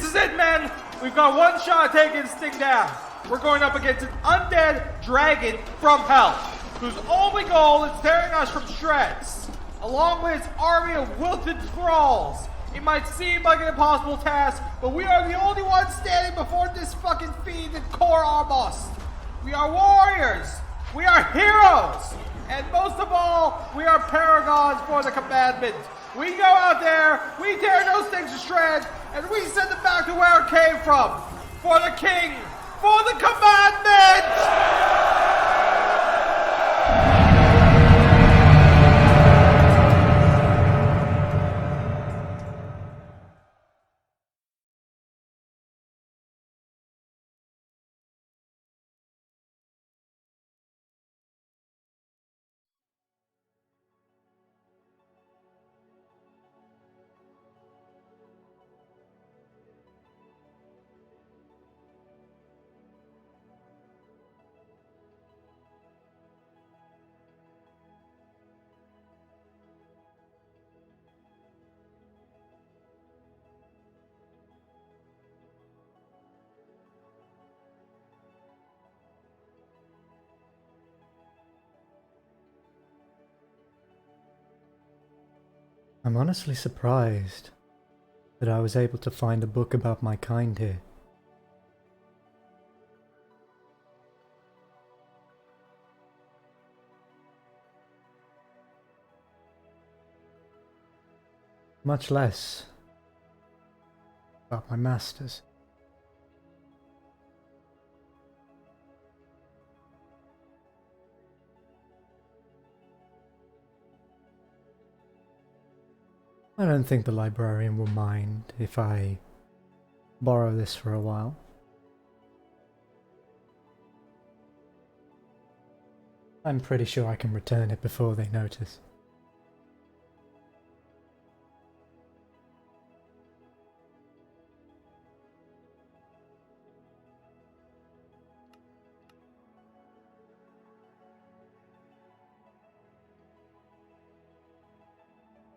is it, men. We've got one shot at taking this thing down. We're going up against an undead dragon from hell, whose only goal is tearing us from shreds, along with its army of wilted thralls. It might seem like an impossible task, but we are the only ones standing before this fucking fiend in Core Armos. We are warriors. We are heroes. And most of all, we are paragons for the commandment. We go out there, we tear those things to shreds, and we send them back to where it came from. For the king. For the commandment! I'm honestly surprised that I was able to find a book about my kind here. Much less about my masters. I don't think the librarian will mind if I borrow this for a while. I'm pretty sure I can return it before they notice.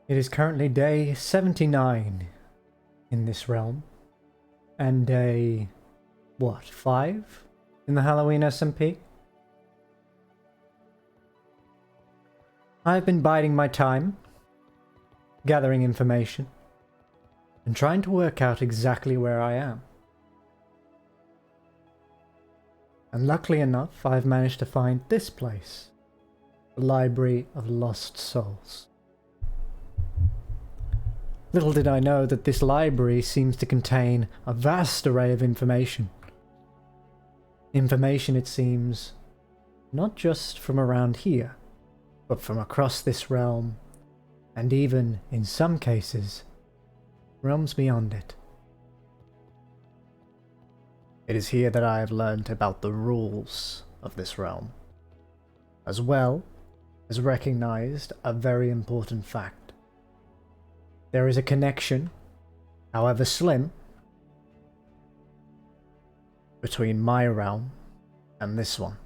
It is currently day 79 in this realm, and day, 5 in the HalloweenSMP? I've been biding my time, gathering information, and trying to work out exactly where I am. And luckily enough, I've managed to find this place, the Library of Lost Souls. Little did I know that this library seems to contain a vast array of information. Information, it seems, not just from around here, but from across this realm, and even, in some cases, realms beyond it. It is here that I have learned about the rules of this realm, as well as recognized a very important fact. There is a connection, however slim, between my realm and this one.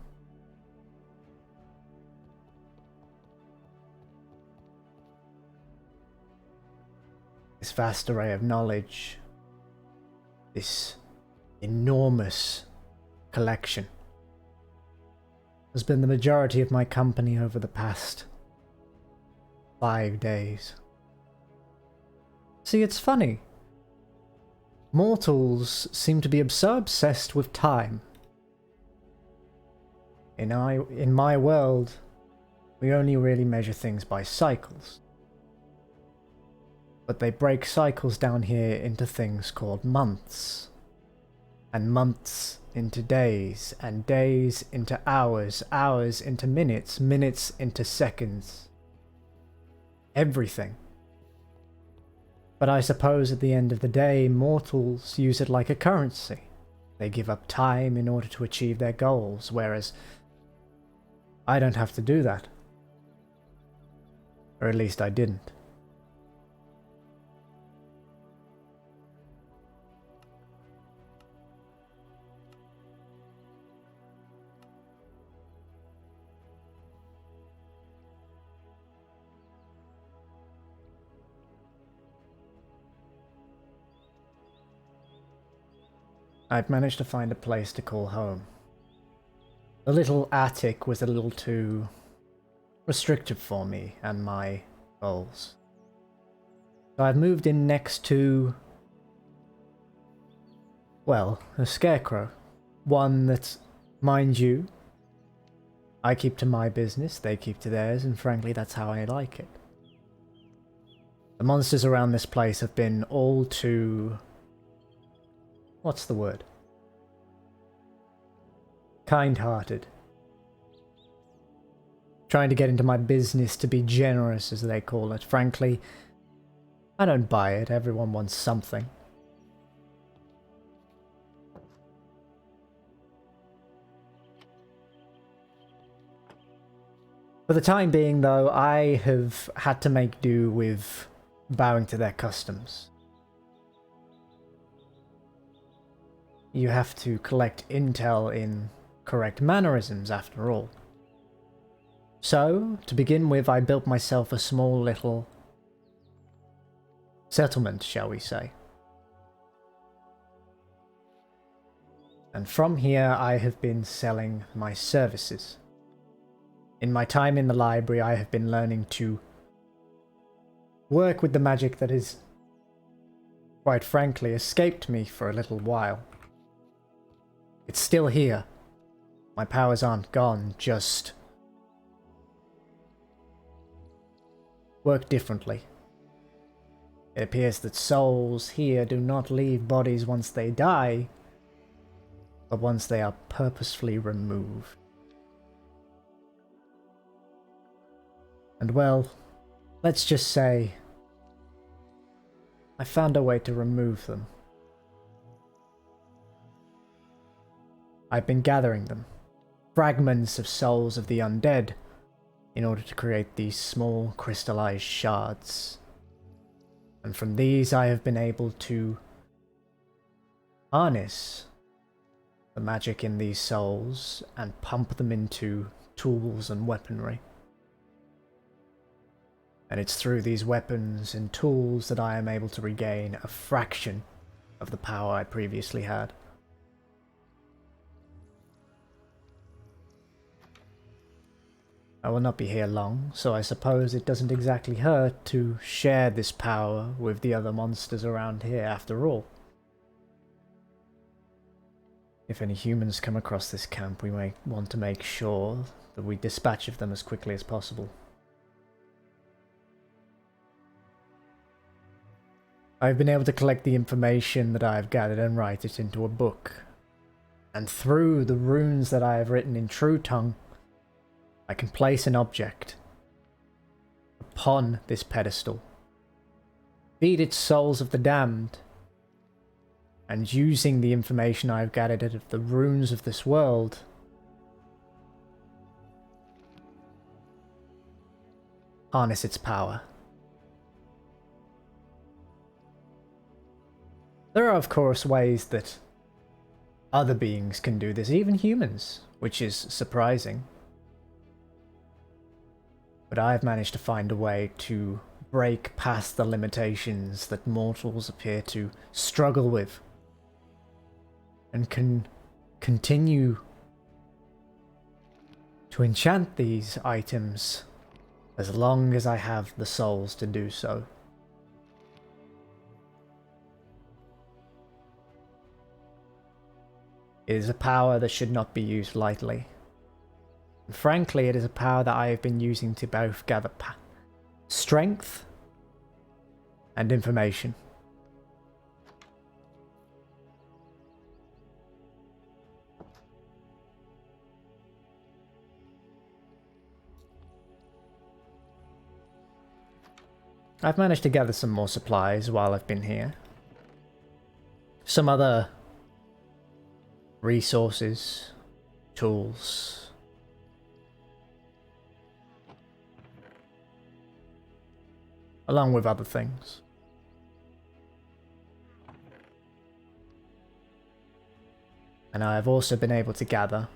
This vast array of knowledge, this enormous collection, has been the majority of my company over the past 5 days. See, it's funny. Mortals seem to be so obsessed with time. In my world, we only really measure things by cycles. But they break cycles down here into things called months. And months into days, and days into hours, hours into minutes, minutes into seconds. Everything. But I suppose at the end of the day, mortals use it like a currency. They give up time in order to achieve their goals, whereas I don't have to do that. Or at least I didn't. I'd managed to find a place to call home. The little attic was a little too restrictive for me and my goals. So I've moved in next to, well, a scarecrow. One that, mind you, I keep to my business, they keep to theirs, and frankly that's how I like it. The monsters around this place have been all too... what's the word? Kind-hearted. Trying to get into my business to be generous, as they call it. Frankly, I don't buy it. Everyone wants something. For the time being, though, I have had to make do with bowing to their customs. You have to collect intel in correct mannerisms, after all. So, to begin with, I built myself a small little settlement, shall we say. And from here, I have been selling my services. In my time in the library, I have been learning to work with the magic that has, quite frankly, escaped me for a little while. It's still here. My powers aren't gone, just work differently. It appears that souls here do not leave bodies once they die, but once they are purposefully removed. And well, let's just say I found a way to remove them. I've been gathering them, fragments of souls of the undead, in order to create these small crystallized shards. And from these I have been able to harness the magic in these souls and pump them into tools and weaponry. And it's through these weapons and tools that I am able to regain a fraction of the power I previously had. I will not be here long, so I suppose it doesn't exactly hurt to share this power with the other monsters around here after all. If any humans come across this camp, we may want to make sure that we dispatch of them as quickly as possible. I've been able to collect the information that I have gathered and write it into a book. And through the runes that I have written in True Tongue, I can place an object upon this pedestal, feed it souls of the damned, and using the information I've gathered out of the runes of this world, harness its power. There are, of course, ways that other beings can do this, even humans, which is surprising. But I've managed to find a way to break past the limitations that mortals appear to struggle with, and can continue to enchant these items as long as I have the souls to do so. It is a power that should not be used lightly. And frankly, it is a power that I have been using to both gather strength and information. I've managed to gather some more supplies while I've been here. Some other resources, tools, along with other things. And I have also been able to gather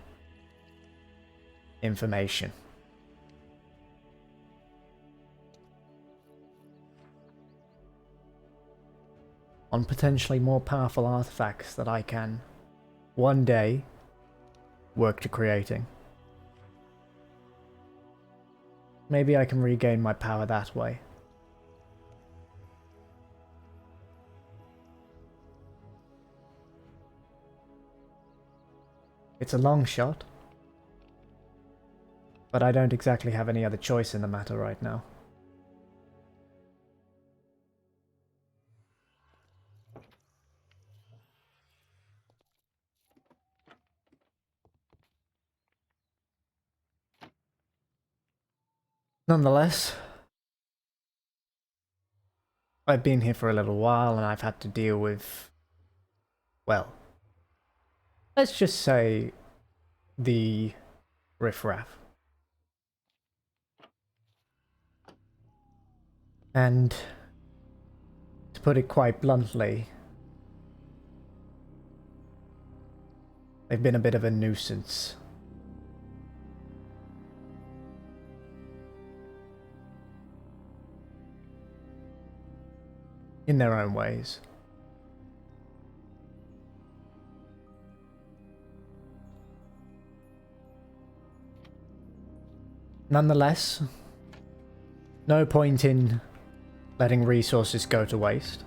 information. On potentially more powerful artifacts that I can one day, work to creating. Maybe I can regain my power that way. It's a long shot, but I don't exactly have any other choice in the matter right now. Nonetheless, I've been here for a little while and I've had to deal with, well, let's just say the riffraff. And to put it quite bluntly, they've been a bit of a nuisance. In their own ways. Nonetheless, no point in letting resources go to waste.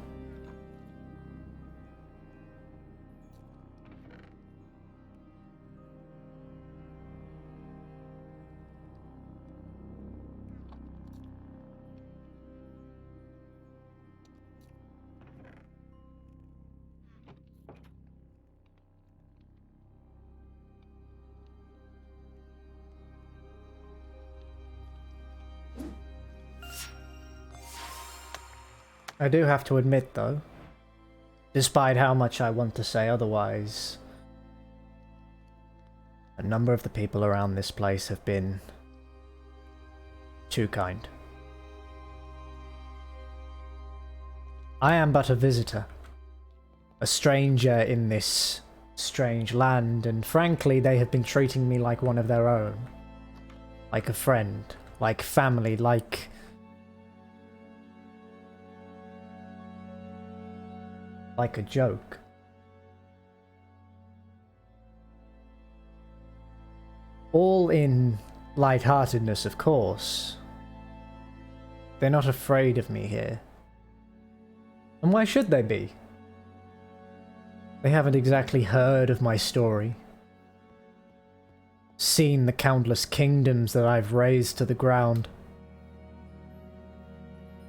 I do have to admit, though, despite how much I want to say otherwise, a number of the people around this place have been too kind. I am but a visitor, a stranger in this strange land, and frankly, they have been treating me like one of their own. Like a friend, like family, like a joke. All in lightheartedness, of course. They're not afraid of me here. And why should they be? They haven't exactly heard of my story, seen the countless kingdoms that I've razed to the ground,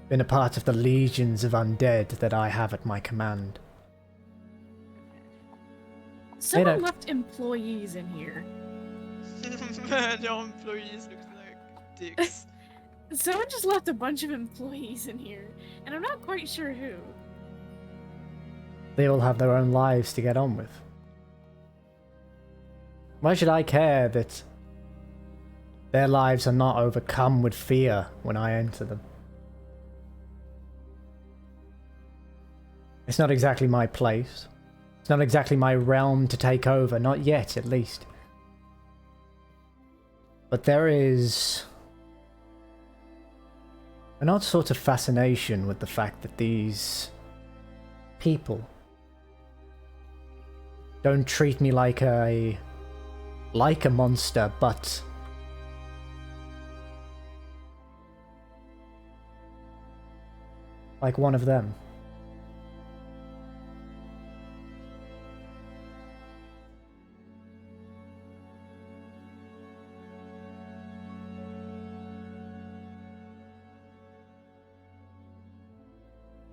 been a part of the legions of undead that I have at my command. Someone left employees in here. No employees look like dicks. Someone just left a bunch of employees in here, and I'm not quite sure who. They all have their own lives to get on with. Why should I care that their lives are not overcome with fear when I enter them? It's not exactly my place. It's not exactly my realm to take over, not yet at least. But there is an odd sort of fascination with the fact that these people don't treat me like a monster, but like one of them.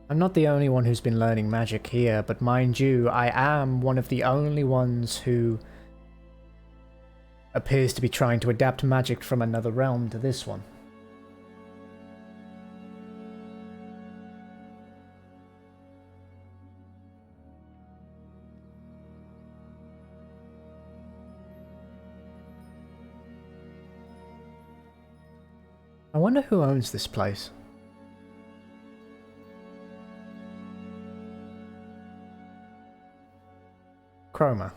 I'm not the only one who's been learning magic here, but mind you, I am one of the only ones who appears to be trying to adapt magic from another realm to this one. I wonder who owns this place. Chroma.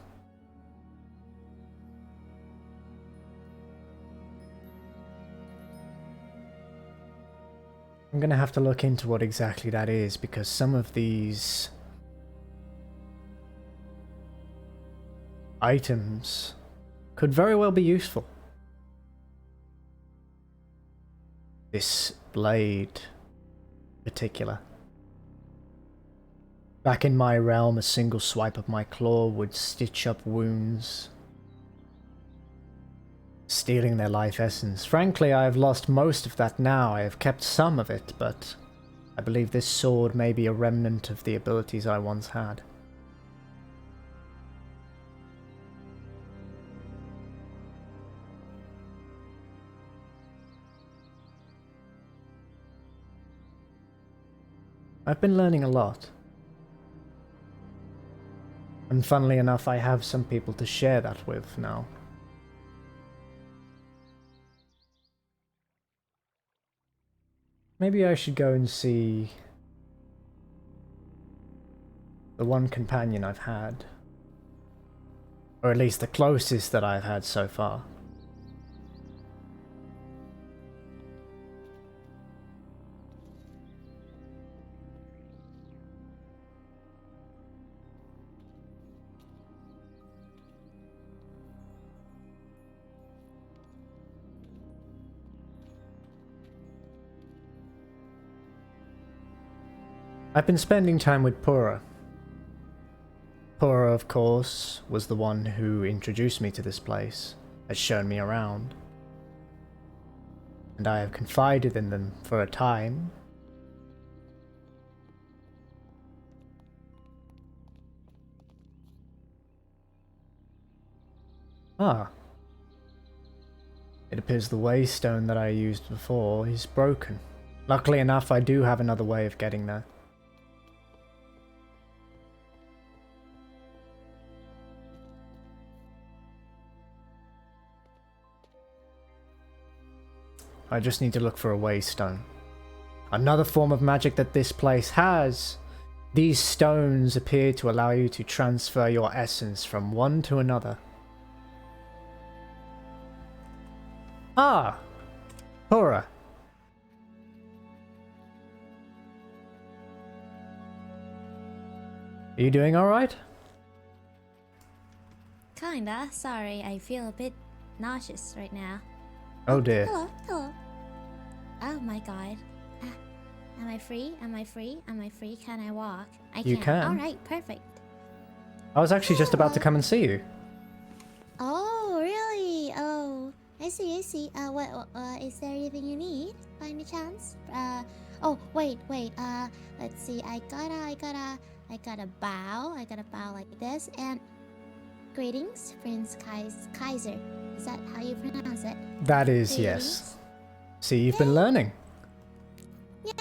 I'm gonna have to look into what exactly that is, because some of these items could very well be useful. This blade in particular. Back in my realm, a single swipe of my claw would stitch up wounds, stealing their life essence. Frankly, I have lost most of that now. I have kept some of it, but I believe this sword may be a remnant of the abilities I once had. I've been learning a lot. And funnily enough, I have some people to share that with now. Maybe I should go and see the one companion I've had. Or at least the closest that I've had so far. I've been spending time with Pura. Pura, of course, was the one who introduced me to this place, has shown me around. And I have confided in them for a time. Ah. It appears the waystone that I used before is broken. Luckily enough, I do have another way of getting there. I just need to look for a waystone. Another form of magic that this place has. These stones appear to allow you to transfer your essence from one to another. Ah! Pura. Are you doing alright? Kinda. Sorry, I feel a bit nauseous right now. Oh dear. Hello, hello. Oh my god. Am I free? Am I free? Am I free? Can I walk? I You can. Alright, perfect. I was actually just about to come and see you. Oh, really? Oh, I see, I see. Is there anything you need by any chance? Oh, wait. Let's see. I gotta bow. I gotta bow like this. And greetings, Prince Kaiser. Is that how you pronounce it? That is, Greetings. yes. See, you've been learning. Yeah,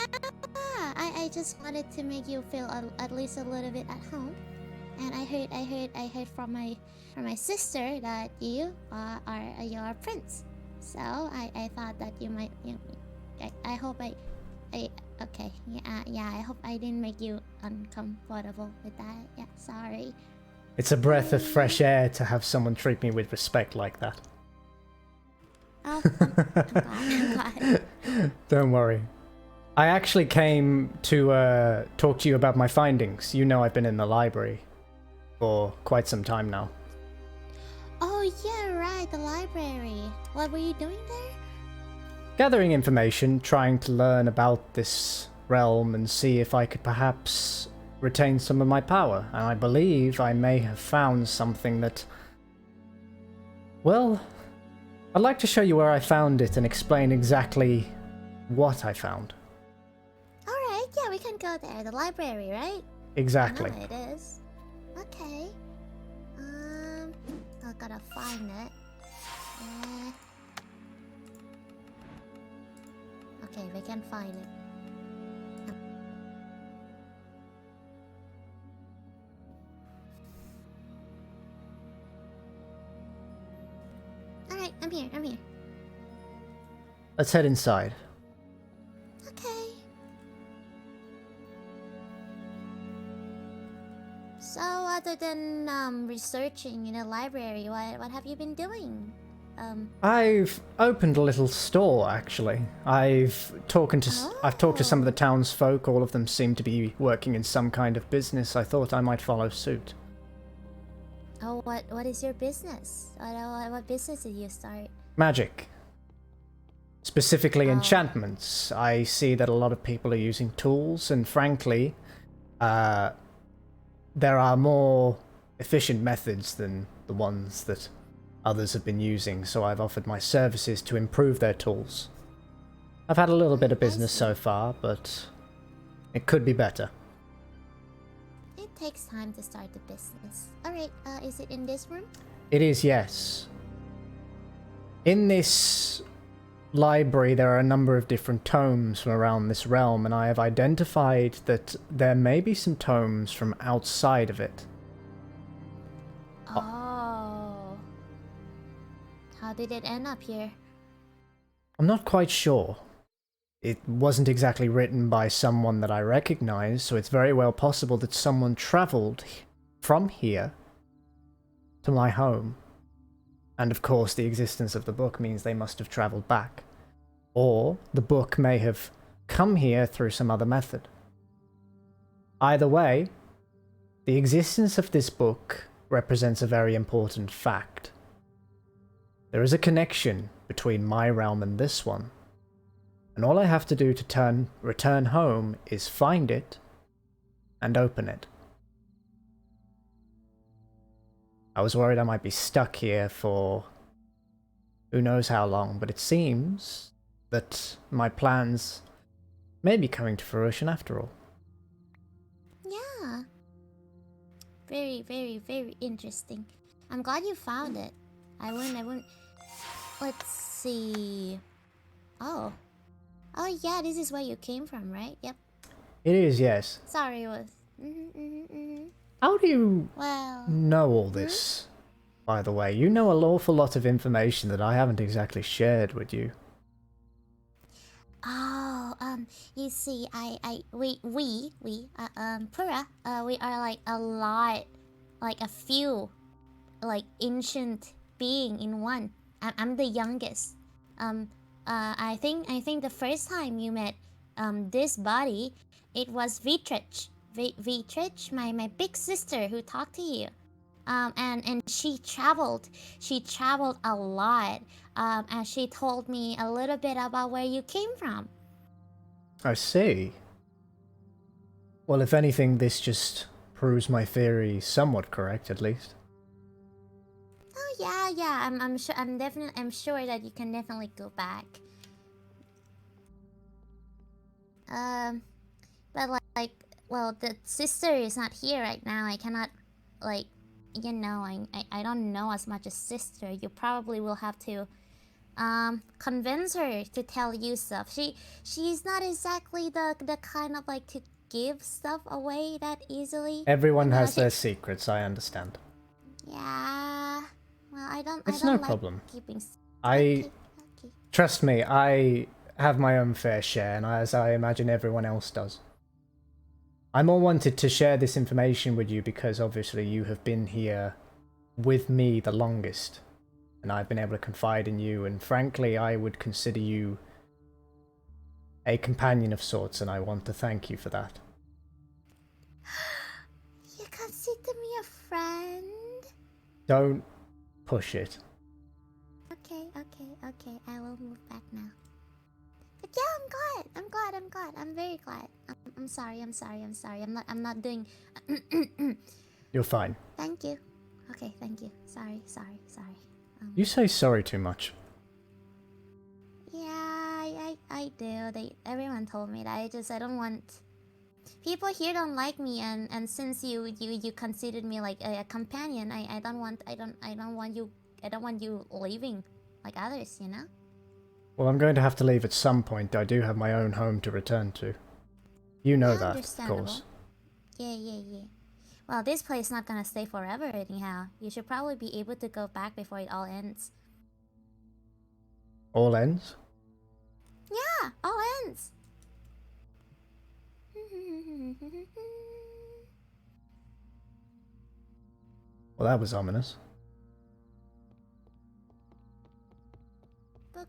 I just wanted to make you feel at least a little bit at home. And I heard from my sister that you are a prince. So I thought that you might. I hope okay. Yeah. I hope I didn't make you uncomfortable with that. Yeah. Sorry. It's a breath of fresh air to have someone treat me with respect like that. Oh, I'm glad. Don't worry. I actually came to talk to you about my findings. You know I've been in the library for quite some time now. Oh yeah, right. The library. What were you doing there? Gathering information, trying to learn about this realm and see if I could perhaps retain some of my power. And I believe I may have found something that... Well, I'd like to show you where I found it and explain exactly what I found. Alright, yeah, we can go there. The library, right? Exactly. I know it is. Okay. I gotta find it. Okay, we can find it. Alright, I'm here. Let's head inside. Okay. So, other than researching in a library, what have you been doing? I've opened a little store, actually. I've talked to some of the townsfolk. All of them seem to be working in some kind of business. I thought I might follow suit. Oh, what is your business? What business did you start? Magic. Specifically Oh. enchantments. I see that a lot of people are using tools, and frankly, there are more efficient methods than the ones that others have been using, so I've offered my services to improve their tools. I've had a little bit of business so far, but it could be better. It takes time to start the business. Alright, is it in this room? It is, yes. In this library, there are a number of different tomes from around this realm, and I have identified that there may be some tomes from outside of it. Oh. How did it end up here? I'm not quite sure. It wasn't exactly written by someone that I recognize, so it's very well possible that someone traveled from here to my home. And of course, the existence of the book means they must have traveled back. Or the book may have come here through some other method. Either way, the existence of this book represents a very important fact. There is a connection between my realm and this one, and all I have to do to return home is find it and open it. I was worried I might be stuck here for who knows how long, but it seems that my plans may be coming to fruition after all. Yeah. Very, very, very interesting. I'm glad you found it. I wouldn't. Let's see. Oh. Oh yeah, this is where you came from, right? Yep. It is, yes. Sorry, it was. How do you Well. know all this, by the way? You know an awful lot of information that I haven't exactly shared with you. Oh, you see, we, Pura, we are like a lot, like a few, like ancient being in one. I'm the youngest. I think the first time you met, this body, it was Vitrich. Vitrich, my big sister who talked to you. And she traveled a lot. And she told me a little bit about where you came from. I see. Well, if anything, this just proves my theory somewhat correct, at least. Oh yeah. I'm sure. I'm sure that you can definitely go back. But like, well, the sister is not here right now. I cannot, like, you know, I don't know as much as sister. You probably will have to convince her to tell you stuff. She's not exactly the kind of like to give stuff away that easily. Everyone You know, has their secrets, I understand. Yeah. Well, I don't. It's I don't no like problem. keeping. Okay. Okay. Trust me, I have my own fair share, and as I imagine everyone else does. I more wanted to share this information with you because obviously you have been here with me the longest, and I've been able to confide in you, and frankly, I would consider you a companion of sorts, and I want to thank you for that. You consider me a friend? Don't push it. Okay. I will move back now. But yeah, I'm glad. I'm very glad. I'm sorry. I'm not doing. You're fine. Thank you. Okay, thank you. Sorry. You say sorry too much. Yeah, I do. Everyone told me that. I don't want. People here don't like me, and since you considered me like a companion, I don't want you leaving like others, you know. Well, I'm going to have to leave at some point. I do have my own home to return to. You know that, of course. Yeah. Well, this place is not gonna stay forever anyhow. You should probably be able to go back before it all ends. All ends? Yeah, all ends. Well, that was ominous. Book.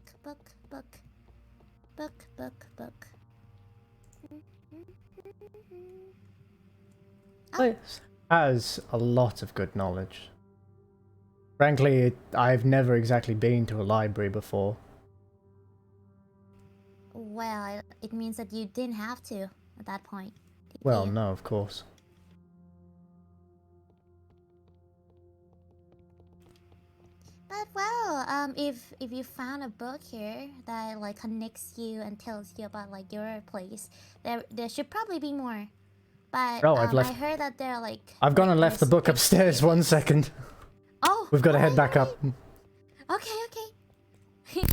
This has a lot of good knowledge. Frankly, I've never exactly been to a library before. Well, it means that you didn't have to at that point. Did Well, you? no, of course. But well, if you found a book here that like connects you and tells you about like your place, there should probably be more. But Oh, I've left. I heard that they're like. I've gone and left the book restricted. upstairs. 1 second. Oh, We've got to head alright, back up. alright. Okay.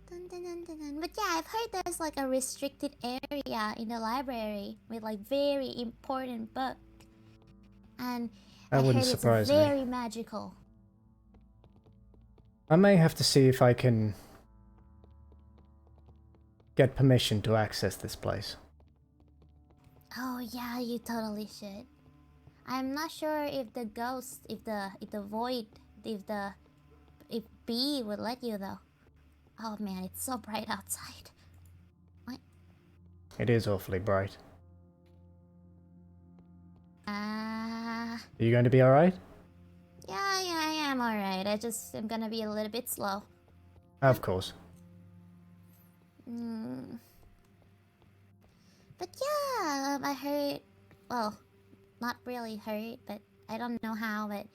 Dun, dun, dun, dun, dun. But yeah, I've heard there's like a restricted area in the library with like very important book, and That I wouldn't heard surprise it's me. very magical. I may have to see if I can get permission to access this place. Oh yeah, you totally should. I'm not sure if the ghost, if the void, if B would let you though. Oh man, it's so bright outside. What? It is awfully bright. Are you going to be alright? Yeah, I am alright. I'm gonna be a little bit slow. Of course. But yeah, I heard, well, not really heard, but I don't know how, but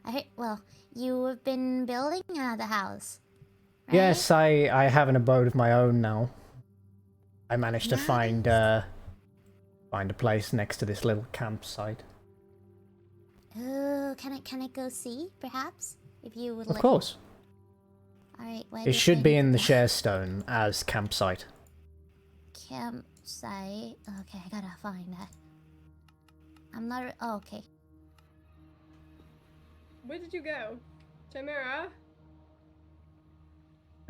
I heard, well, you've been building another house, right? Yes, I have an abode of my own now. I managed to find a place next to this little campsite. Oh, can I go see, perhaps? If you would Of like. course. Alright, where It do you should say be we in can the go? share stone as campsite. Campsite. Okay, I gotta find that. I'm not. Oh, okay. Where did you go? Chimera?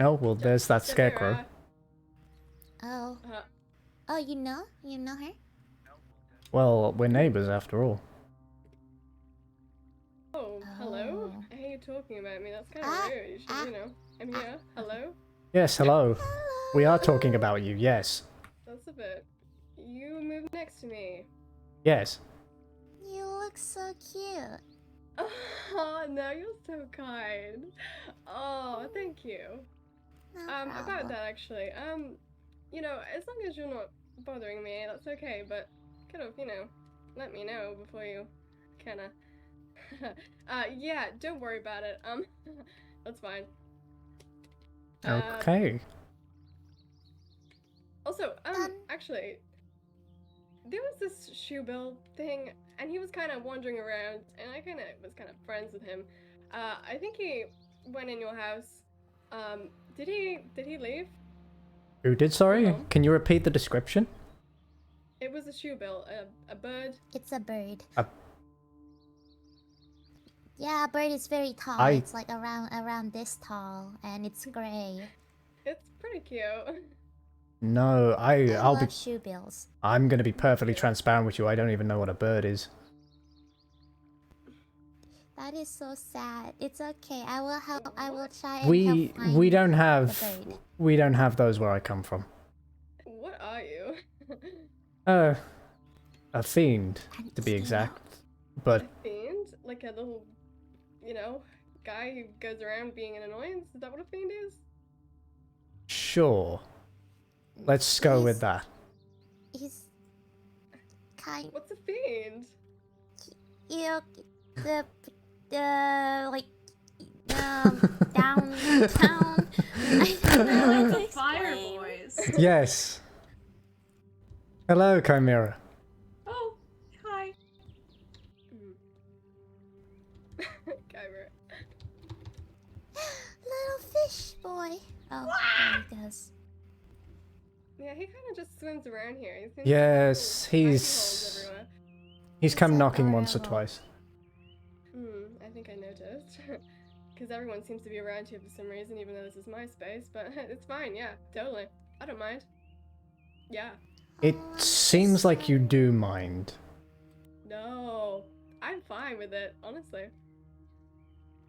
Oh, well, there's that scarecrow. Chimera. Oh. Oh, you know? You know her? Well, we're neighbors after all. Oh, hello? Oh. I hear you talking about me. That's kind Ah, of rude. You should, you know. I'm here. Hello? Yes, hello. We are talking about you, yes. That's a bit. You moved next to me. Yes. You look so cute. Oh, no, you're so kind. Oh, thank you. No About problem. that actually. You know, as long as you're not bothering me, that's okay, but kind of, you know, let me know before you kinda yeah, don't worry about it. That's fine. Okay. Also, Done. actually, there was this shoe bill thing, and he was kind of wandering around, and I kind of was kind of friends with him. I think he went in your house. Did he leave? Who did, sorry? Hello? Can you repeat the description? It was a shoe bill, a bird. It's a bird. A- Yeah, a bird is very tall. I- It's like around this tall, and it's gray. It's pretty cute. No, I I'll love be... shoe bills. I'm gonna be perfectly transparent with you, I don't even know what a bird is. That is so sad. It's okay. I will help. I will try and help We find don't the have... bird. We don't have those where I come from. What are you? A fiend, An to be eel? exact. But A fiend? Like a little, you know, guy who goes around being an annoyance? Is that what a fiend is? sure. Let's go with He's- that. He's kind. What's a fiend? You know, the like downtown. I don't know how to Fire explain. boys. Yes. Hello, Chimera. Oh, hi. Kyber. Little fish boy. Oh, there he goes. Yeah, he kind of just swims around here. He seems to Yes, have little he's... holes everywhere. He's come It's knocking once or adorable. twice. I think I noticed. Because everyone seems to be around here for some reason, even though this is my space. But it's fine, yeah, totally. I don't mind. Yeah. It Oh, I'm seems so like you sorry. do mind. No, I'm fine with it, honestly.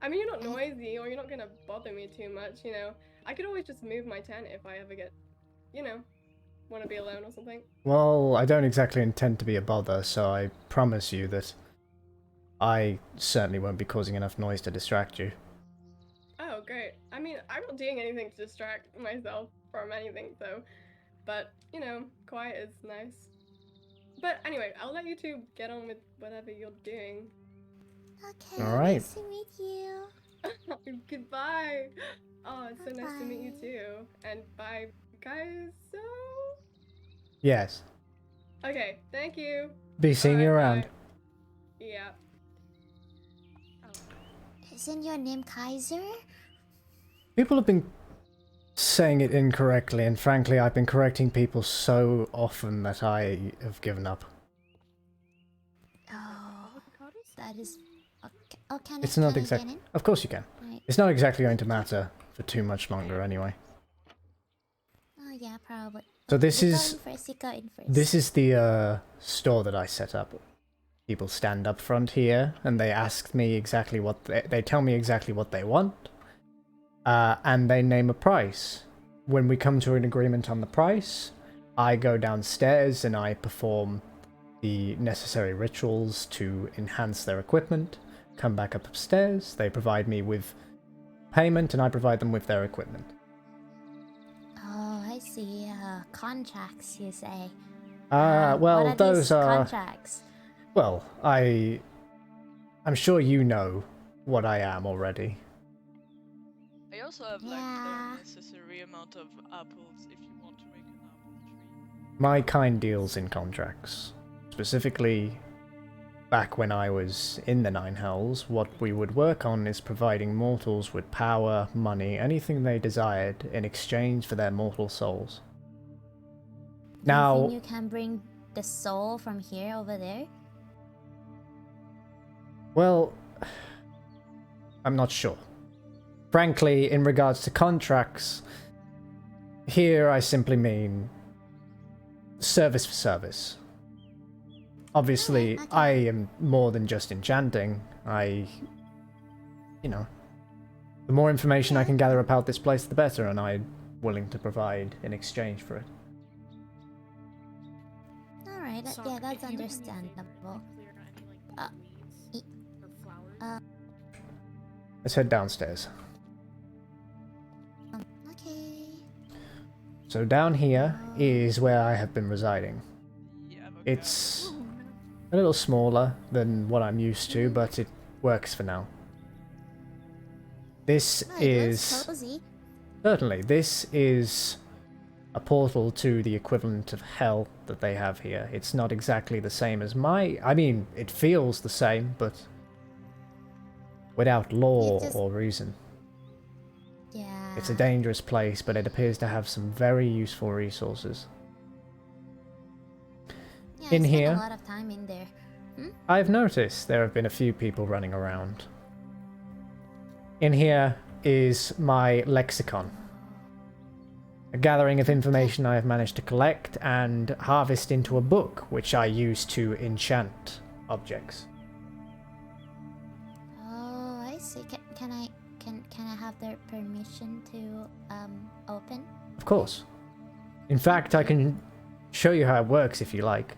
I mean, you're not noisy, or you're not gonna bother me too much, you know. I could always just move my tent if I ever get, you know, want to be alone or something. Well, I don't exactly intend to be a bother, so I promise you that I certainly won't be causing enough noise to distract you. Oh, great. I mean, I'm not doing anything to distract myself from anything, so. But, you know, quiet is nice. But anyway, I'll let you two get on with whatever you're doing. Okay, All right. nice to meet you. Goodbye. Oh, it's so nice to meet you Bye. too. And bye, guys. So. Yes. Okay, thank you. Be seeing you Alright, around. bye. Yeah. Isn't your name Kaiser? People have been saying it incorrectly, and frankly, I've been correcting people so often that I have given up. Oh, that is. Okay. Oh, can It's I, not can I exact. get in? Of course you can. Right. It's not exactly going to matter for too much longer, anyway. Oh yeah, probably. So this You go is in first. You go in first. this is the store that I set up. People stand up front here, and they ask me exactly what they tell me exactly what they want, and they name a price. When we come to an agreement on the price, I go downstairs and I perform the necessary rituals to enhance their equipment. Come back upstairs. They provide me with payment, and I provide them with their equipment. Oh, I see. Contracts, you say. Well, what are those these are. contracts? Well, I'm sure you know what I am already. I also have like Yeah. the necessary amount of apples if you want to make an apple tree. My kind deals in contracts. Specifically, back when I was in the Nine Hells, what we would work on is providing mortals with power, money, anything they desired in exchange for their mortal souls. You Now, think you can bring the soul from here over there? well, I'm not sure. Frankly, in regards to contracts, here I simply mean service for service. Obviously, Okay. I am more than just enchanting. You know, the more information I can gather about this place, the better, and I'm willing to provide in exchange for it. Alright, Sock, yeah, that's if you would do me a favor, understandable. clear any, like, Uh, weeds or flowers. Let's head downstairs. Okay. So down here is where I have been residing. The avocado. It's a little smaller than what I'm used to, but it works for now. This Oh, it looks is... cozy. Certainly, this is a portal to the equivalent of hell that they have here. It's not exactly the same as I mean, it feels the same, but without law It just- or reason. Yeah. It's a dangerous place, but it appears to have some very useful resources. Yeah, in I spent here- a lot of time in there. I've noticed there have been a few people running around. In here is my lexicon. A gathering of information I have managed to collect and harvest into a book, which I use to enchant objects. Oh, I see. Can I have their permission to open? Of course. In fact, I can show you how it works if you like.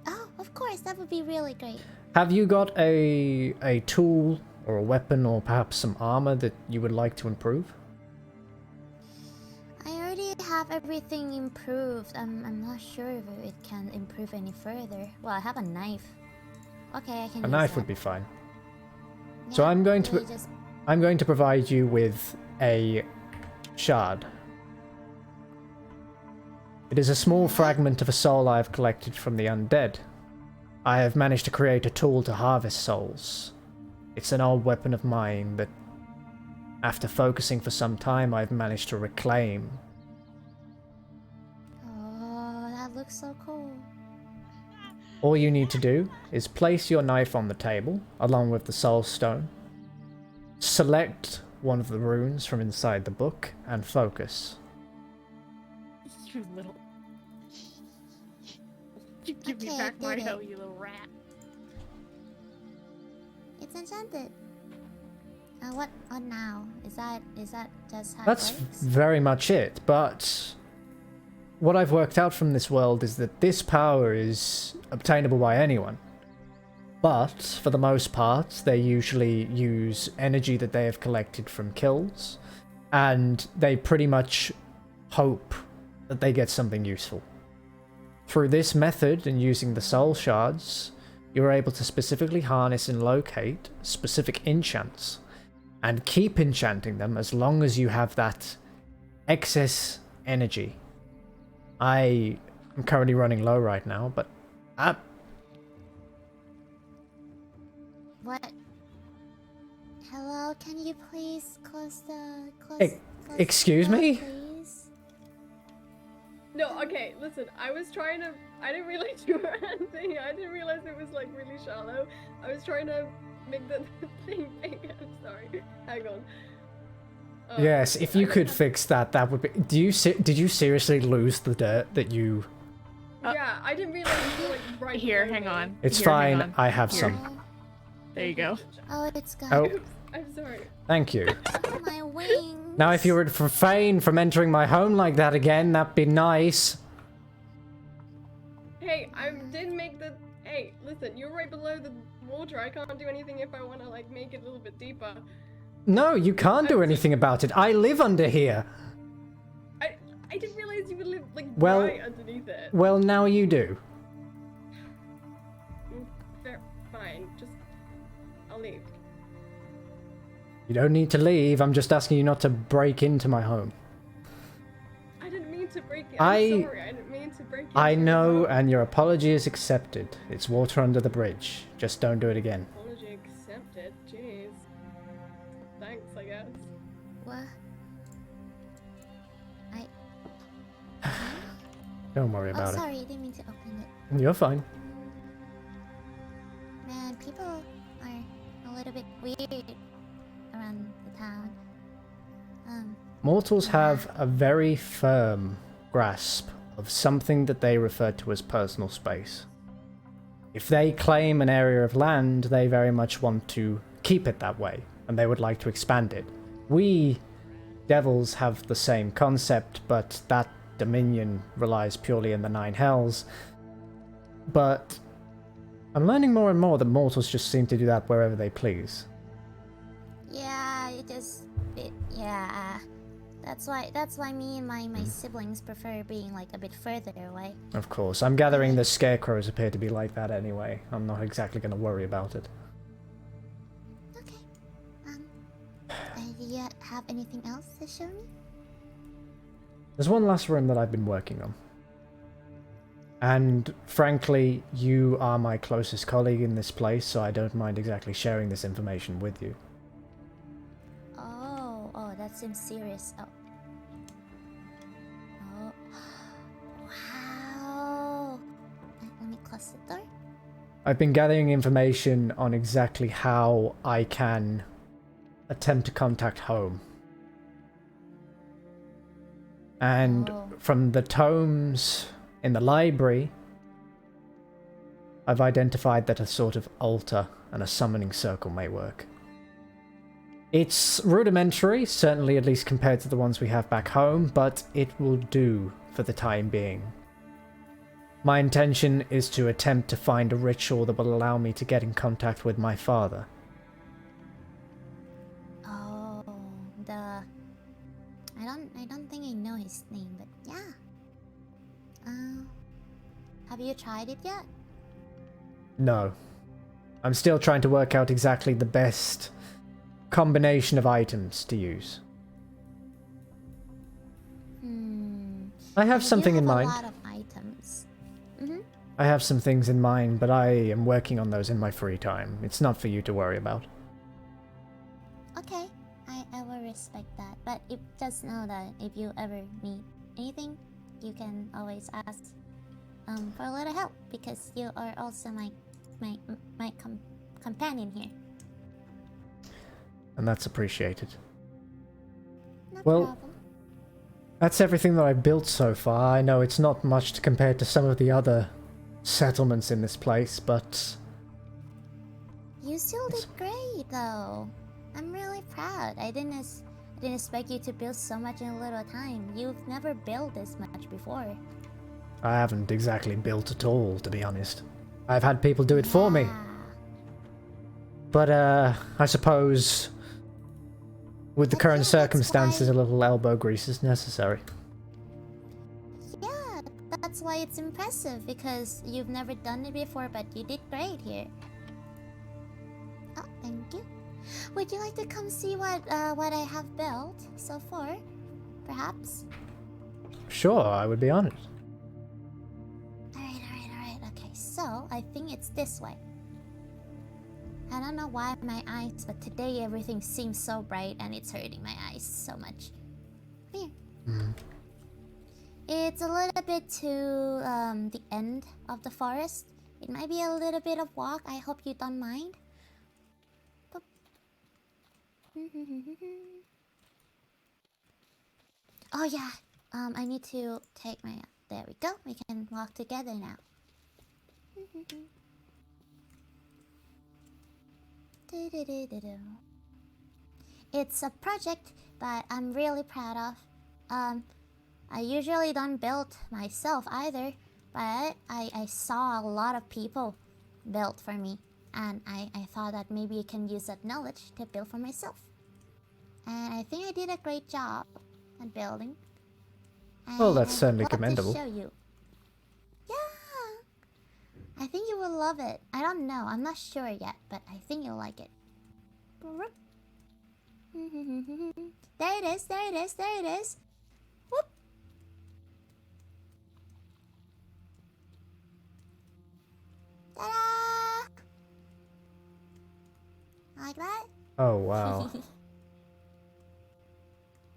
Oh, of course. That would be really great. Have you got a tool or a weapon or perhaps some armor that you would like to improve? I already have everything improved. I'm not sure if it can improve any further. Well, I have a knife. Okay, I can A use knife that. would be fine. So Yeah, I'm going to really just I'm going to provide you with a shard. It is a small fragment of a soul I have collected from the undead. I have managed to create a tool to harvest souls. It's an old weapon of mine that, after focusing for some time, I've managed to reclaim. Oh, that looks so cool. All you need to do is place your knife on the table, along with the soul stone. Select one of the runes from inside the book, and focus. You little. You give me Okay, back my did it. hoe, you little rat. It's enchanted. What now? Is that just how That's it works? very much it, but what I've worked out from this world is that this power is obtainable by anyone. But for the most part, they usually use energy that they have collected from kills, and they pretty much hope that they get something useful. Through this method and using the soul shards, you're able to specifically harness and locate specific enchants and keep enchanting them as long as you have that excess energy. I am currently running low right now, but What? Hello, can you please close the... excuse the door, me? please? No, okay, listen, I didn't realize you were hunting. I didn't realize it was like really shallow. I was trying to make the thing big. I'm sorry. Hang on. Yes, if you could fix that, that would be... Did you seriously lose the dirt that you... Yeah, I didn't realize you were like right Here, below hang me. on. It's Here, hang fine, on. I have Here. some. There you go. Oh, it's gone. Oh, Oops, I'm sorry. thank you. My wings. Now if you would refrain from entering my home like that again, that'd be nice. Hey, I didn't make the... Hey, listen, you're right below the water. I can't do anything if I want to like make it a little bit deeper. No, you can't do anything about it. I live under here. I didn't realize you would live like Well- right underneath it. Well, now you do. Fair, fine, just... I'll leave. You don't need to leave, I'm just asking you not to break into my home. I didn't mean to break it. I- I'm sorry, I didn't mean to break it. I know, and your apology is accepted. It's water under the bridge. Just don't do it again. Apology accepted, jeez. Thanks, I guess. What? Don't worry Oh, about sorry, I didn't mean to open it. it. You're fine. Man, people are a little bit weird around the town. Mortals have a very firm grasp of something that they refer to as personal space. If they claim an area of land, they very much want to keep it that way, and they would like to expand it. We, devils, have the same concept, but that dominion relies purely in the Nine Hells. But I'm learning more and more that mortals just seem to do that wherever they please. Yeah, yeah. That's why me and my siblings prefer being like a bit further away. Of course, I'm gathering the scarecrows appear to be like that anyway. I'm not exactly going to worry about it. Okay. Do you have anything else to show me? There's one last room that I've been working on. And frankly, you are my closest colleague in this place, so I don't mind exactly sharing this information with you. Oh, that seems serious. Oh. Wow. Let me close the door. I've been gathering information on exactly how I can attempt to contact home. And Oh. from the tomes in the library, I've identified that a sort of altar and a summoning circle may work. It's rudimentary, certainly at least compared to the ones we have back home, but it will do for the time being. My intention is to attempt to find a ritual that will allow me to get in contact with my father. Oh, I don't think I know his name, but yeah. Have you tried it yet? No. I'm still trying to work out exactly the best combination of items to use. I have something in mind. A lot of items. I have some things in mind, but I am working on those in my free time. It's not for you to worry about. Okay, I will respect that. But just know that if you ever need anything, you can always ask for a little help, because you are also my companion here. And that's appreciated. No Well, problem. That's everything that I've built so far. I know it's not much to compare to some of the other settlements in this place, but... You still did great, though. I'm really proud. I didn't expect you to build so much in a little time. You've never built this much before. I haven't exactly built at all, to be honest. I've had people do it for me. But, I suppose with the But current yeah, that's circumstances, why- a little elbow grease is necessary. Yeah, that's why it's impressive, because you've never done it before, but you did great here. Oh, thank you. Would you like to come see what I have built so far? Perhaps? Sure, I would be honored. Alright. Okay, so I think it's this way. I don't know why my eyes, but today everything seems so bright and it's hurting my eyes so much. Here. It's a little bit to the end of the forest. It might be a little bit of walk. I hope you don't mind. Boop. Oh yeah. I need to take my. There we go. We can walk together now. It's a project, but I'm really proud of. I usually don't build myself either, but I saw a lot of people build for me, and I thought that maybe I can use that knowledge to build for myself. And I think I did a great job at building. Well, that's And I'd certainly love to commendable. show you. Yeah, I think you will love it. I don't know. I'm not sure yet, but I think you'll like it. There it is. Whoop. Ta-da! Like that? Oh, wow.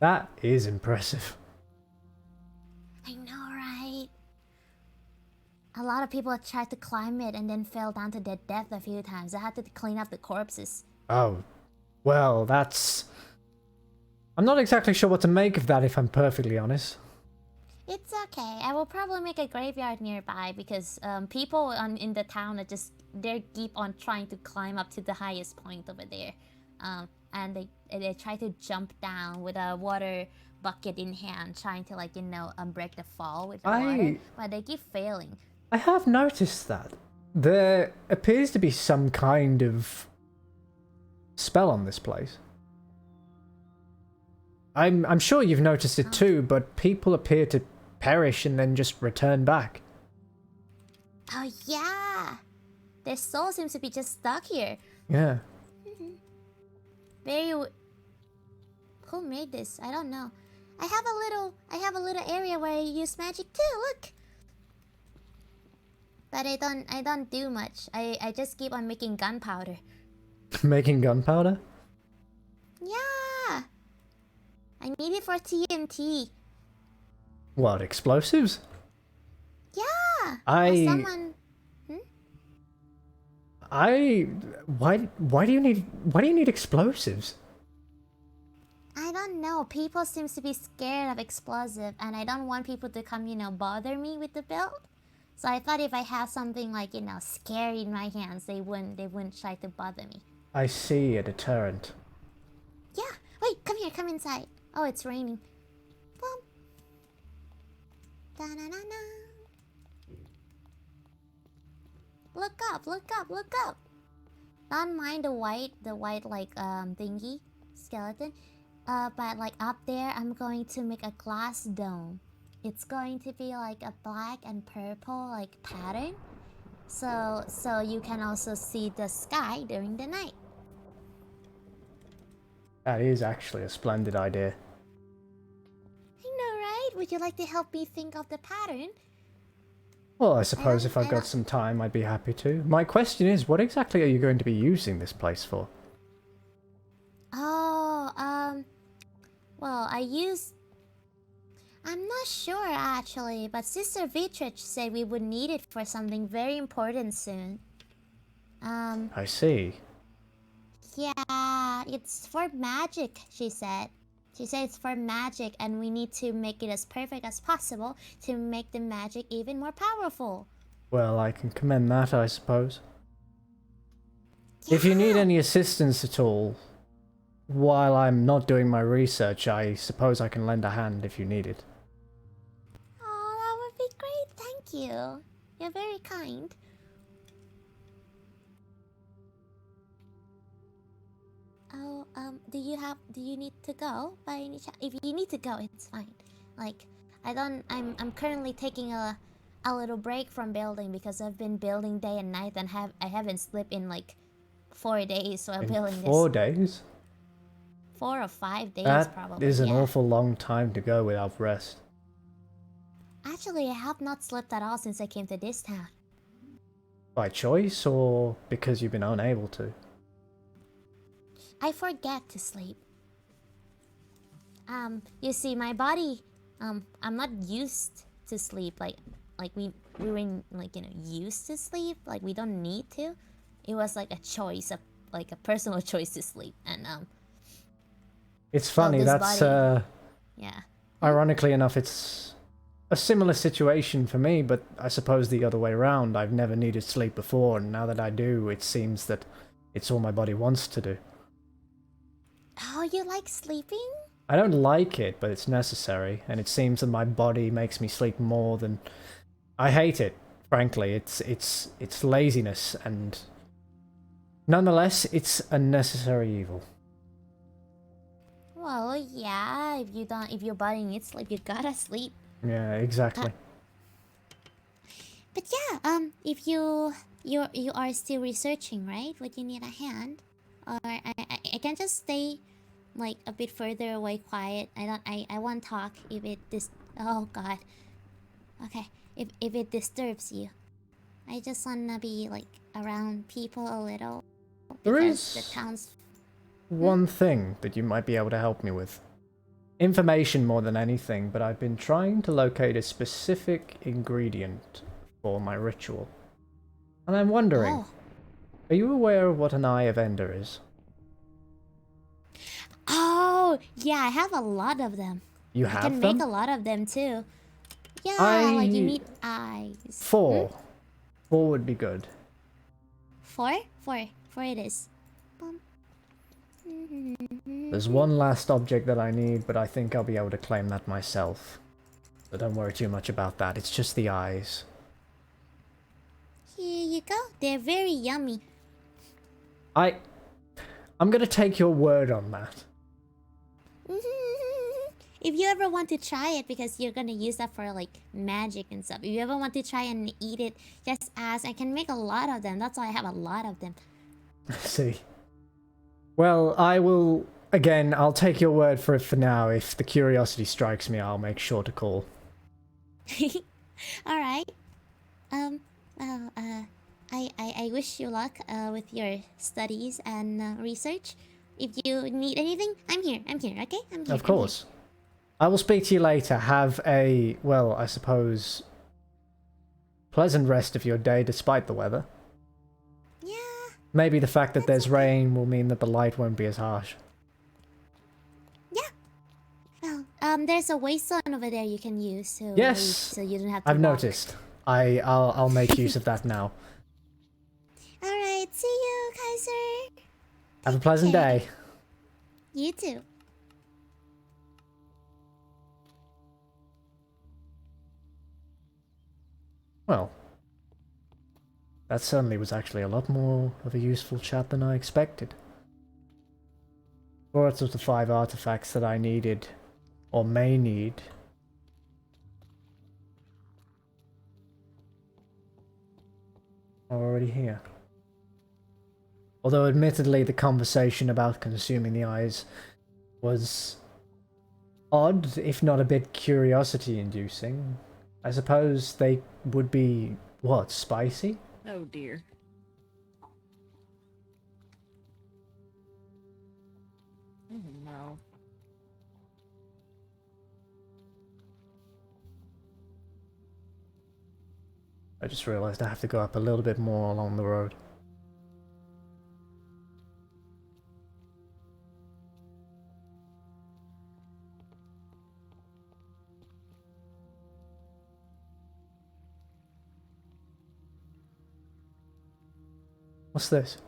That is impressive. I know, right? A lot of people have tried to climb it and then fell down to their death a few times. I had to clean up the corpses. Oh, well, that's... I'm not exactly sure what to make of that, if I'm perfectly honest. It's okay. I will probably make a graveyard nearby because people in the town are just... They keep on trying to climb up to the highest point over there. And they try to jump down with a water bucket in hand, trying to, like, break the fall with the water. But they keep failing. I have noticed that. There appears to be some kind of spell on this place. I'm sure you've noticed it too, but people appear to perish and then just return back. Oh, yeah! Their soul seems to be just stuck here. Yeah. Who made this? I don't know. I have a little area where I use magic too. Look. But I don't do much. I just keep on making gunpowder. Making gunpowder? Yeah. I need it for TNT. What, explosives? Yeah. Someone... Why do you need explosives? I don't know. People seems to be scared of explosive, and I don't want people to come, bother me with the build. So I thought if I have something like, scary in my hands, they wouldn't try to bother me. I see, a deterrent. Yeah. Wait, come here, come inside. Oh, it's raining. Boom. Da-na-na-na. Look up. Don't mind the white like thingy skeleton. But like up there, I'm going to make a glass dome. It's going to be like a black and purple like pattern. So you can also see the sky during the night. That is actually a splendid idea. I know, right? Would you like to help me think of the pattern? Well, I suppose if I've got some time, I'd be happy to. My question is, what exactly are you going to be using this place for? Oh, well, I'm not sure actually, but Sister Vitrich said we would need it for something very important soon. I see. Yeah, it's for magic, she said. She said it's for magic and we need to make it as perfect as possible to make the magic even more powerful. Well, I can commend that, I suppose. If you need any assistance at all, while I'm not doing my research, I suppose I can lend a hand if you need it. Oh, that would be great. Thank you. You're very kind. Oh, do you need to go by any chance? If you need to go, it's fine. Like, I'm currently taking a little break from building because I've been building day and night and I haven't slept in like 4 days, so I'm In building this 4 days? 4 or 5 days That probably. is an yeah. awful long time to go without rest. Actually, I have not slept at all since I came to this town. By choice or because you've been unable to? I forget to sleep. You see, my body, I'm not used to sleep. Like we were like, used to sleep. Like we don't need to. It was like a choice, like a personal choice to sleep. And It's funny, this that's body- yeah. ironically enough, it's a similar situation for me, but I suppose the other way around. I've never needed sleep before, and now that I do, it seems that it's all my body wants to do. Oh, you like sleeping? I don't like it, but it's necessary, and it seems that my body makes me sleep more than... I hate it, frankly. It's laziness, and nonetheless, it's a necessary evil. Well, yeah. If your body needs sleep, you gotta sleep. Yeah, exactly. But yeah, if you are still researching, right? Would you need a hand? Or I can just stay like a bit further away, quiet. I won't talk if it oh god. Okay, if it disturbs you, I just wanna be like around people a little. There Because is the town's one thing that you might be able to help me with. Information more than anything, but I've been trying to locate a specific ingredient for my ritual. And I'm wondering, Oh. are you aware of what an Eye of Ender is? Oh, yeah, I have a lot of them. You I have can them? make a lot of them too. Yeah, like you need eyes. 4. 4 would be good. 4? 4 it is. Bum. There's one last object that I need, but I think I'll be able to claim that myself. So don't worry too much about that, it's just the eyes. Here you go. They're very yummy. I'm gonna take your word on that. If you ever want to try it, because you're gonna use that for like magic and stuff. If you ever want to try and eat it, just ask. I can make a lot of them. That's why I have a lot of them. See. Well, I will... Again, I'll take your word for it for now. If the curiosity strikes me, I'll make sure to call. Alright. Well, I wish you luck with your studies and research. If you need anything, I'm here, okay? I'm here. Of course. I will speak to you later. Have a, well, I suppose, pleasant rest of your day despite the weather. Yeah. Maybe the fact that That's there's okay. rain will mean that the light won't be as harsh. Well, there's a waystone over there you can use to Yes, leave, so you don't have to I've walk. noticed. I'll make use of that now. Alright, see you, Kaiser. Have a pleasant care. day. You too. Well, that certainly was actually a lot more of a useful chat than I expected. 4 out of the 5 artifacts that I needed, or may need, are already here. Although admittedly the conversation about consuming the eyes was odd, if not a bit curiosity-inducing. I suppose they would be, what, spicy? Oh dear. Oh no. I just realized I have to go up a little bit more along the road. What's this?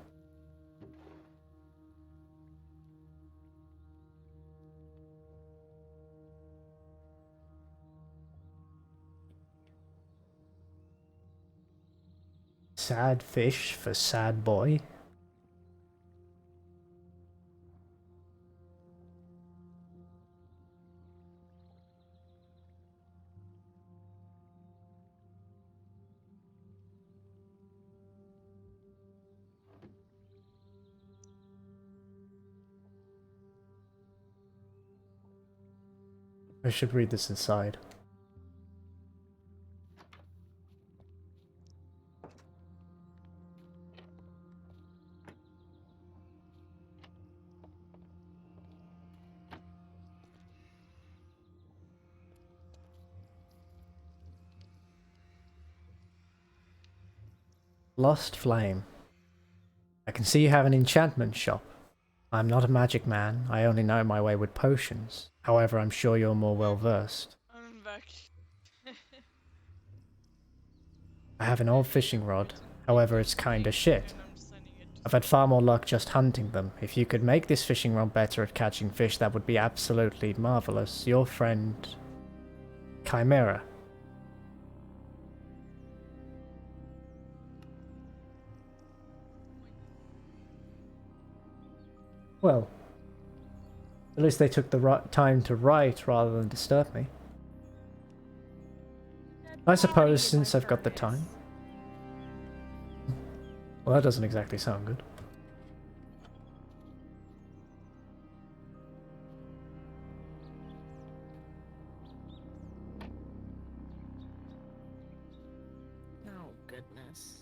Sad fish for sad boy? I should read this inside. Lost Flame. I can see you have an enchantment shop. I'm not a magic man, I only know my way with potions. However, I'm sure you're more well versed. I'm back. I have an old fishing rod, however it's kinda shit. And I'm sending it to I've had far more luck just hunting them. If you could make this fishing rod better at catching fish, that would be absolutely marvelous. Your friend... Chimera. Well, at least they took the time to write rather than disturb me. I suppose since I've got the time. Well, that doesn't exactly sound good. Oh, goodness.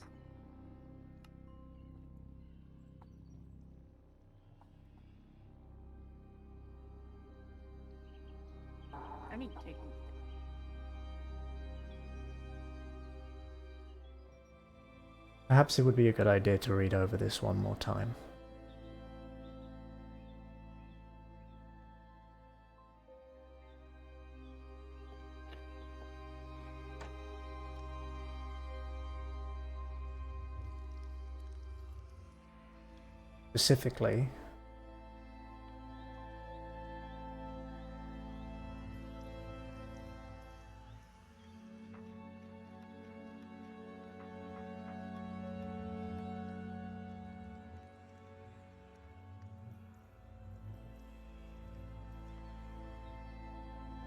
I need to take Perhaps it would be a good idea to read over this one more time. Specifically,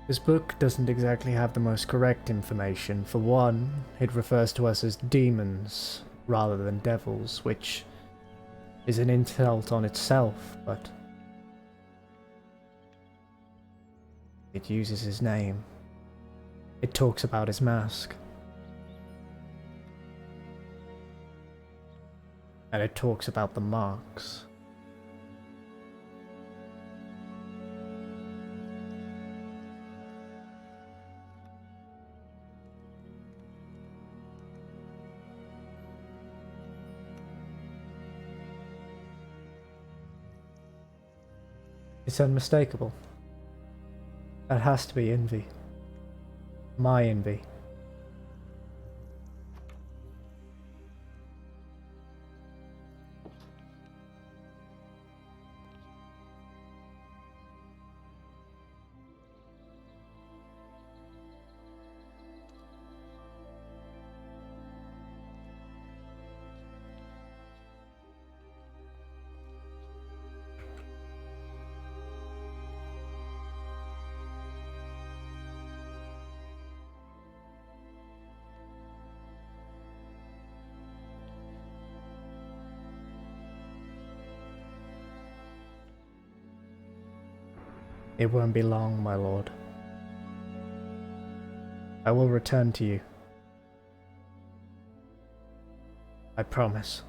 this book doesn't exactly have the most correct information. For one, it refers to us as demons rather than devils, which is an insult on itself, but it uses his name. It talks about his mask. And it talks about the marks. It's unmistakable. That has to be envy. My envy. It won't be long, my lord. I will return to you. I promise.